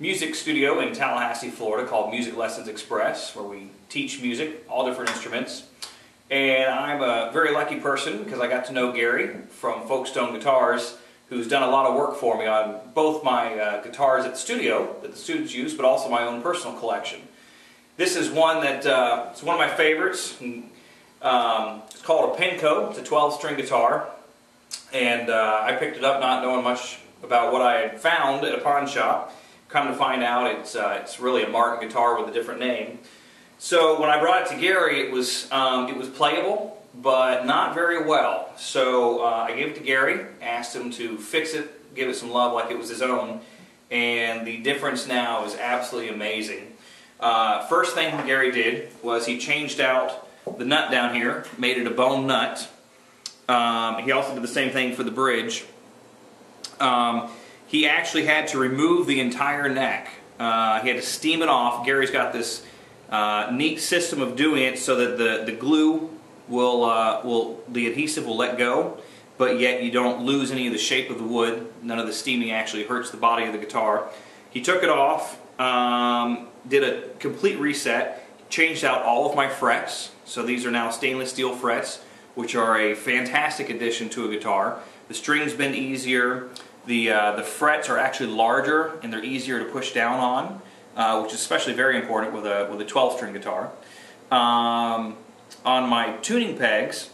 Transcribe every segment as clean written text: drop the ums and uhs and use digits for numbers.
music studio in Tallahassee, Florida called Music Lessons Express, where we teach music, all different instruments. And I'm a very lucky person because I got to know Gary from Folkstone Guitars, who's done a lot of work for me on both my guitars at the studio that the students use, but also my own personal collection. This is one that it's one of my favorites. It's called a Pinco. It's a 12-string guitar, and I picked it up not knowing much about what I had found at a pawn shop. Come to find out, it's really a Martin guitar with a different name. So when I brought it to Gary, it was playable, but not very well. So I gave it to Gary, asked him to fix it, give it some love like it was his own, and the difference now is absolutely amazing. First thing Gary did was he changed out the nut down here, made it a bone nut. He also did the same thing for the bridge. He actually had to remove the entire neck. He had to steam it off. Gary's got this neat system of doing it so that the glue the adhesive will let go, but yet you don't lose any of the shape of the wood. None of the steaming actually hurts the body of the guitar. He took it off, did a complete reset, changed out all of my frets. So these are now stainless steel frets, which are a fantastic addition to a guitar. The strings bend easier. The frets are actually larger and they're easier to push down on, which is especially very important with a 12-string guitar. On my tuning pegs,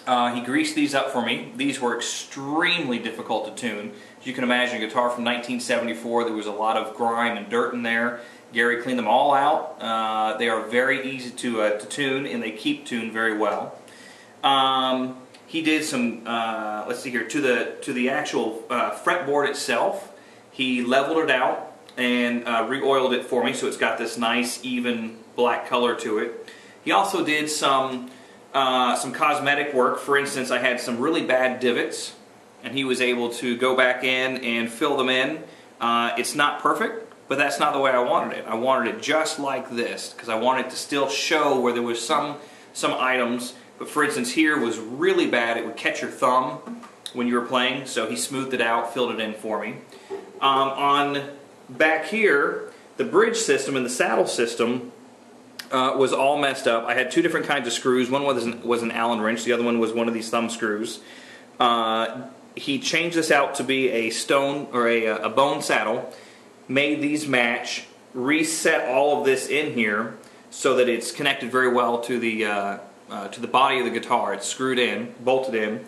he greased these up for me. These were extremely difficult to tune. As you can imagine, a guitar from 1974, there was a lot of grime and dirt in there. Gary cleaned them all out. They are very easy to tune, and they keep tuned very well. He did some, let's see here, to the actual fretboard itself. He leveled it out and re-oiled it for me, so it's got this nice, even black color to it. He also did some cosmetic work. For instance, I had some really bad divots, and he was able to go back in and fill them in. It's not perfect, but that's not the way I wanted it. I wanted it just like this, because I wanted it to still show where there was some items. But for instance, here was really bad. It would catch your thumb when you were playing, so he smoothed it out, filled it in for me. On back here, the bridge system and the saddle system was all messed up. I had two different kinds of screws. One was an Allen wrench. The other one was one of these thumb screws. He changed this out to be a stone or a bone saddle, made these match, reset all of this in here so that it's connected very well to the body of the guitar. It's screwed in, bolted in,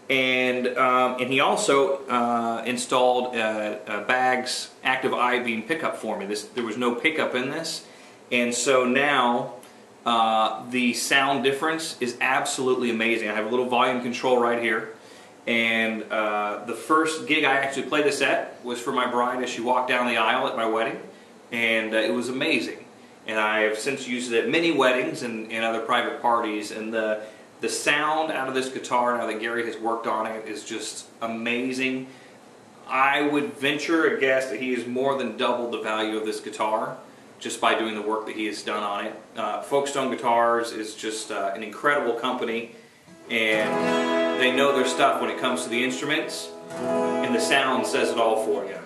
and he also installed Baggs active I-beam pickup for me. There was no pickup in this, and so now the sound difference is absolutely amazing. I have a little volume control right here, and the first gig I actually played this at was for my bride as she walked down the aisle at my wedding, and it was amazing. And I have since used it at many weddings and other private parties, and the sound out of this guitar, now that Gary has worked on it, is just amazing. I would venture a guess that he has more than doubled the value of this guitar just by doing the work that he has done on it. Folkstone Guitars is just an incredible company, and they know their stuff when it comes to the instruments, and the sound says it all for you.